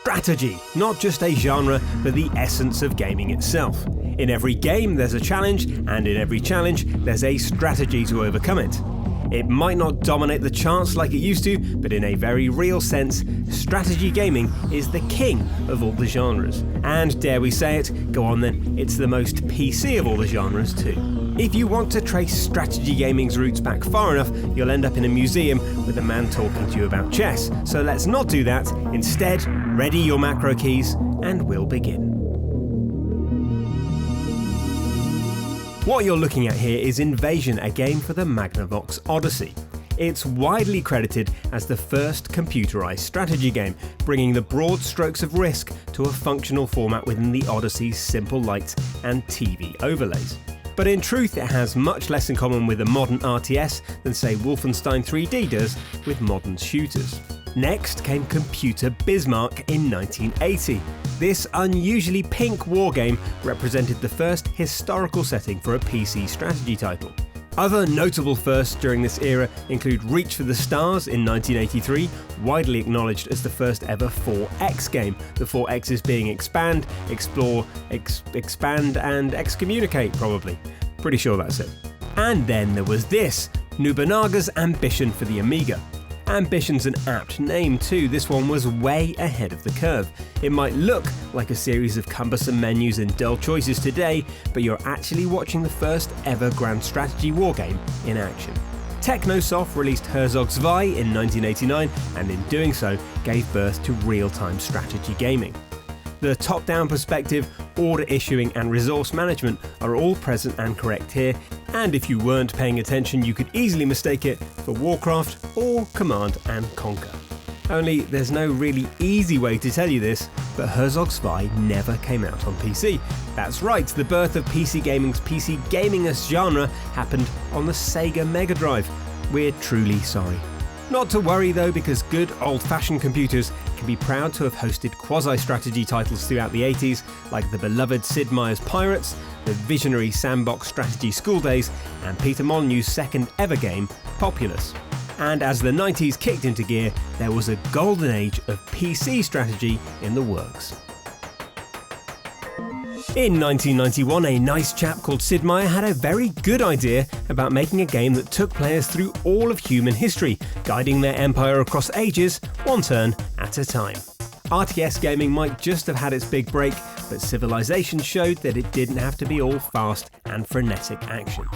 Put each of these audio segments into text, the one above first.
strategy, not just a genre, but the essence of gaming itself. In every game there's a challenge, and in every challenge there's a strategy to overcome it. It might not dominate the charts like it used to, but in a very real sense, strategy gaming is the king of all the genres. And dare we say it, go on then, it's the most PC of all the genres too. If you want to trace strategy gaming's roots back far enough, you'll end up in a museum with a man talking to you about chess. So let's not do that. Instead, ready your macro keys, and we'll begin. What you're looking at here is Invasion, a game for the Magnavox Odyssey. It's widely credited as the first computerized strategy game, bringing the broad strokes of Risk to a functional format within the Odyssey's simple lights and TV overlays. But in truth, it has much less in common with a modern RTS than, say, Wolfenstein 3D does with modern shooters. Next came Computer Bismarck in 1980. This unusually pink wargame represented the first historical setting for a PC strategy title. Other notable firsts during this era include Reach for the Stars in 1983, widely acknowledged as the first ever 4X game, the 4 X's being expand, explore, expand and excommunicate probably. Pretty sure that's it. And then there was this, Nobunaga's Ambition for the Amiga. Ambition's an apt name too, this one was way ahead of the curve. It might look like a series of cumbersome menus and dull choices today, but you're actually watching the first ever grand strategy wargame in action. Technosoft released Herzog Zwei in 1989, and in doing so gave birth to real-time strategy gaming. The top-down perspective, order issuing and resource management are all present and correct here, and if you weren't paying attention you could easily mistake it for Warcraft or Command and Conquer. Only there's no really easy way to tell you this, but Herzog Zwei never came out on PC. That's right, the birth of PC gaming's PC gamingest genre happened on the Sega Mega Drive. We're truly sorry. Not to worry though, because good old-fashioned computers can be proud to have hosted quasi-strategy titles throughout the 80s, like the beloved Sid Meier's Pirates, the visionary sandbox strategy School Days, and Peter Molyneux's second ever game, Populous. And as the 90s kicked into gear, there was a golden age of PC strategy in the works. In 1991, a nice chap called Sid Meier had a very good idea about making a game that took players through all of human history, guiding their empire across ages, one turn at a time. RTS gaming might just have had its big break, but Civilization showed that it didn't have to be all fast and frenetic action.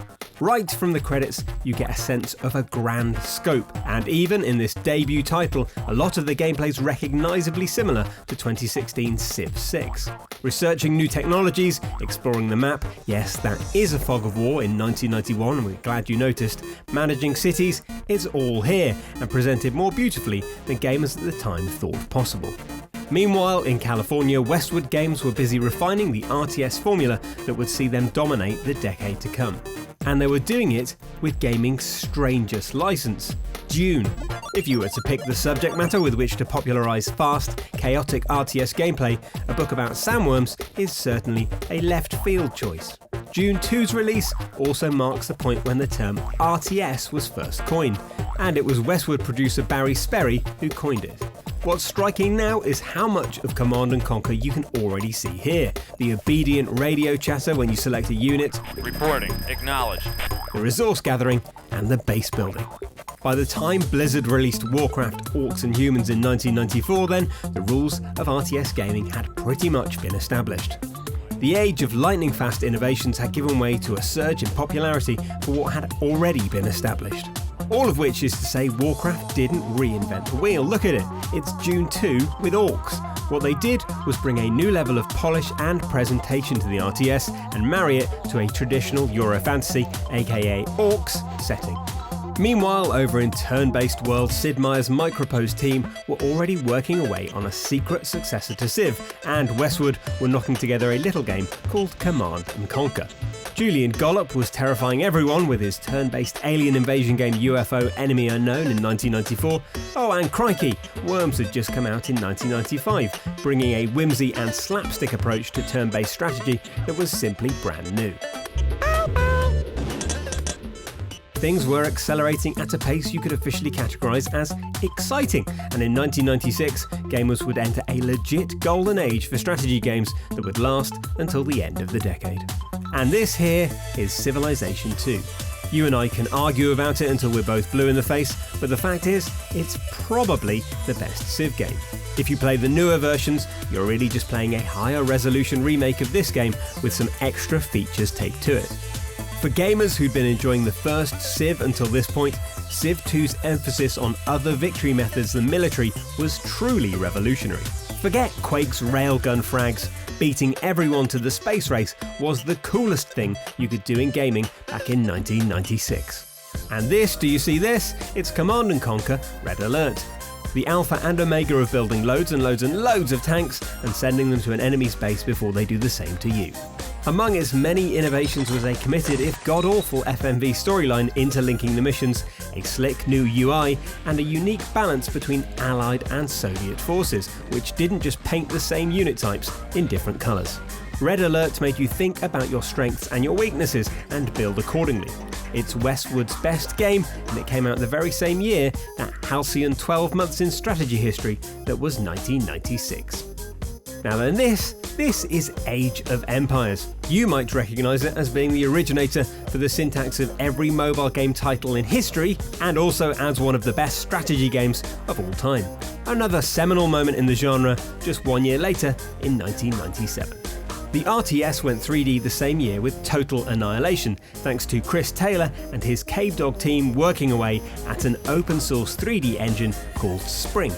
Right from the credits, you get a sense of a grand scope, and even in this debut title, a lot of the gameplay is recognisably similar to 2016's Civ 6. Researching new technologies, exploring the map, yes, that is a fog of war in 1991, and we're glad you noticed. Managing cities, it's all here, and presented more beautifully than gamers at the time thought possible. Meanwhile, in California, Westwood Games were busy refining the RTS formula that would see them dominate the decade to come. And they were doing it with gaming's strangest license, Dune. If you were to pick the subject matter with which to popularise fast, chaotic RTS gameplay, a book about sandworms is certainly a left-field choice. Dune 2's release also marks the point when the term RTS was first coined, and it was Westwood producer Barry Sperry who coined it. What's striking now is how much of Command & Conquer you can already see here. The obedient radio chatter when you select a unit, reporting, acknowledged, the resource gathering, and the base building. By the time Blizzard released Warcraft, Orcs and Humans in 1994 then, the rules of RTS gaming had pretty much been established. The age of lightning-fast innovations had given way to a surge in popularity for what had already been established. All of which is to say Warcraft didn't reinvent the wheel. Look at it, it's Dune 2 with orcs. What they did was bring a new level of polish and presentation to the RTS and marry it to a traditional Euro-fantasy, aka orcs, setting. Meanwhile, over in turn-based world, Sid Meier's Micropose team were already working away on a secret successor to Civ, and Westwood were knocking together a little game called Command & Conquer. Julian Gollop was terrifying everyone with his turn-based alien invasion game UFO Enemy Unknown in 1994. Oh, and crikey, Worms had just come out in 1995, bringing a whimsy and slapstick approach to turn-based strategy that was simply brand new. things were accelerating at a pace you could officially categorise as exciting, and in 1996, gamers would enter a legit golden age for strategy games that would last until the end of the decade. And this here is Civilization 2. You and I can argue about it until we're both blue in the face, but the fact is, it's probably the best Civ game. If you play the newer versions, you're really just playing a higher resolution remake of this game with some extra features taped to it. For gamers who'd been enjoying the first Civ until this point, Civ 2's emphasis on other victory methods than military was truly revolutionary. Forget Quake's railgun frags. Beating everyone to the space race was the coolest thing you could do in gaming back in 1996. And this, do you see this? It's Command & Conquer Red Alert. The alpha and omega of building loads and loads and loads of tanks and sending them to an enemy's base before they do the same to you. Among its many innovations was a committed, if god-awful, FMV storyline interlinking the missions, a slick new UI, and a unique balance between Allied and Soviet forces, which didn't just paint the same unit types in different colours. Red Alert made you think about your strengths and your weaknesses and build accordingly. It's Westwood's best game, and it came out the very same year, that halcyon 12 months in strategy history that was 1996. Now then, this is Age of Empires. You might recognise it as being the originator for the syntax of every mobile game title in history, and also as one of the best strategy games of all time. Another seminal moment in the genre, just 1 year later in 1997. The RTS went 3D the same year with Total Annihilation, thanks to Chris Taylor and his Cavedog team working away at an open source 3D engine called Spring.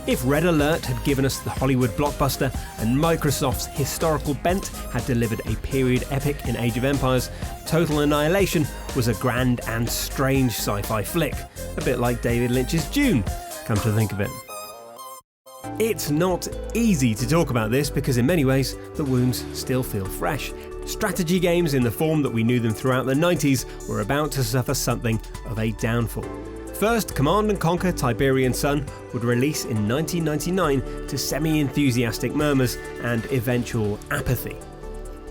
If Red Alert had given us the Hollywood blockbuster and Microsoft's historical bent had delivered a period epic in Age of Empires, Total Annihilation was a grand and strange sci-fi flick, a bit like David Lynch's Dune, come to think of it. It's not easy to talk about this because in many ways the wounds still feel fresh. Strategy games in the form that we knew them throughout the 90s were about to suffer something of a downfall. First, Command & Conquer Tiberian Sun would release in 1999 to semi-enthusiastic murmurs and eventual apathy.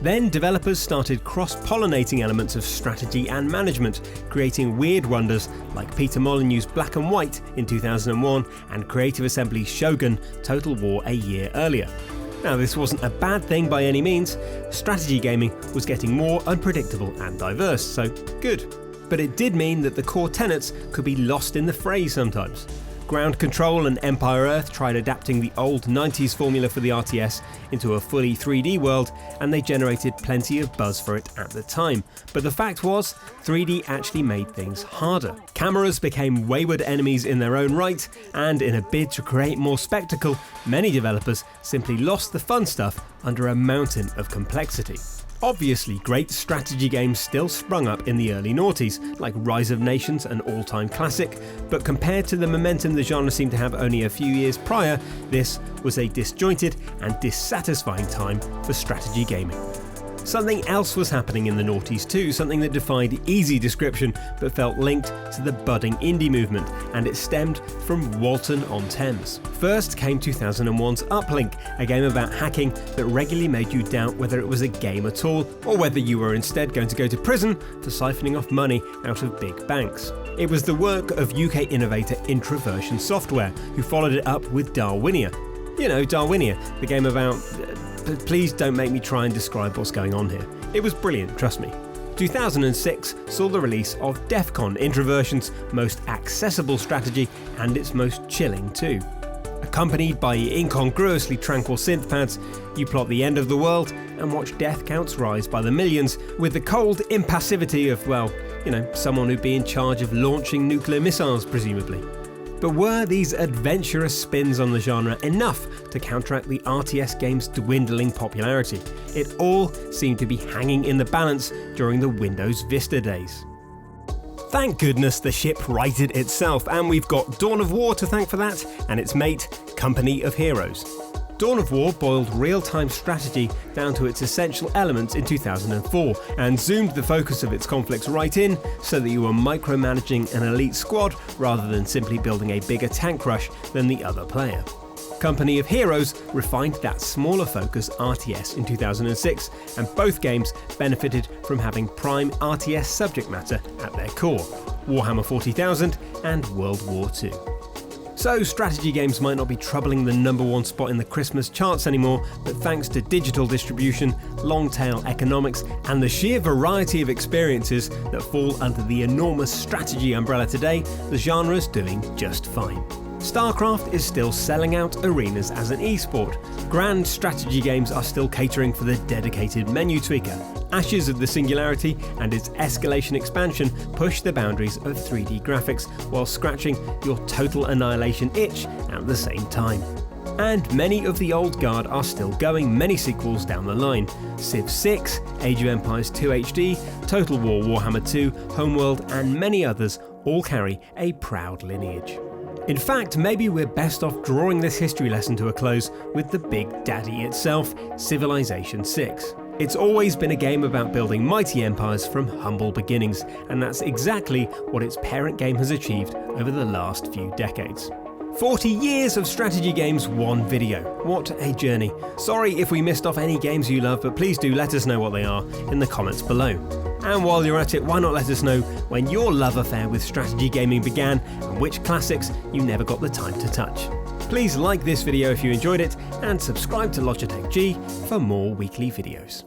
Then developers started cross-pollinating elements of strategy and management, creating weird wonders like Peter Molyneux's Black and White in 2001 and Creative Assembly's Shogun Total War a year earlier. Now, this wasn't a bad thing by any means. Strategy gaming was getting more unpredictable and diverse, so good. But it did mean that the core tenets could be lost in the fray sometimes. Ground Control and Empire Earth tried adapting the old 90s formula for the RTS into a fully 3D world, and they generated plenty of buzz for it at the time. But the fact was, 3D actually made things harder. Cameras became wayward enemies in their own right, and in a bid to create more spectacle, many developers simply lost the fun stuff under a mountain of complexity. Obviously, great strategy games still sprung up in the early noughties, like Rise of Nations, an all-time classic, but compared to the momentum the genre seemed to have only a few years prior, this was a disjointed and dissatisfying time for strategy gaming. Something else was happening in the noughties too, something that defied easy description but felt linked to the budding indie movement, and it stemmed from Walton-on-Thames. First came 2001's Uplink, a game about hacking that regularly made you doubt whether it was a game at all, or whether you were instead going to go to prison for siphoning off money out of big banks. It was the work of UK innovator Introversion Software, who followed it up with Darwinia. You know, Darwinia, the game about... Please don't make me try and describe what's going on here. It was brilliant, trust me. 2006 saw the release of Defcon, Introversion's most accessible strategy and its most chilling too. Accompanied by incongruously tranquil synthpads, you plot the end of the world and watch death counts rise by the millions with the cold impassivity of, well, you know, someone who'd be in charge of launching nuclear missiles, presumably. But were these adventurous spins on the genre enough to counteract the RTS game's dwindling popularity? It all seemed to be hanging in the balance during the Windows Vista days. Thank goodness the ship righted itself, and we've got Dawn of War to thank for that, and its mate, Company of Heroes. Dawn of War boiled real-time strategy down to its essential elements in 2004 and zoomed the focus of its conflicts right in so that you were micromanaging an elite squad rather than simply building a bigger tank rush than the other player. Company of Heroes refined that smaller focus RTS in 2006, and both games benefited from having prime RTS subject matter at their core. Warhammer 40,000 and World War II. So strategy games might not be troubling the #1 spot in the Christmas charts anymore, but thanks to digital distribution, long-tail economics, and the sheer variety of experiences that fall under the enormous strategy umbrella today, the genre's doing just fine. StarCraft is still selling out arenas as an esport. Grand strategy games are still catering for the dedicated menu tweaker. Ashes of the Singularity and its escalation expansion push the boundaries of 3D graphics while scratching your total Annihilation itch at the same time. And many of the old guard are still going many sequels down the line. Civ 6, Age of Empires 2 HD, Total War Warhammer 2, Homeworld and many others all carry a proud lineage. In fact, maybe we're best off drawing this history lesson to a close with the big daddy itself, Civilization 6. It's always been a game about building mighty empires from humble beginnings, and that's exactly what its parent game has achieved over the last few decades. 40 years of strategy games, one video. What a journey. Sorry if we missed off any games you love, but please do let us know what they are in the comments below. And while you're at it, why not let us know when your love affair with strategy gaming began and which classics you never got the time to touch. Please like this video if you enjoyed it and subscribe to Logitech G for more weekly videos.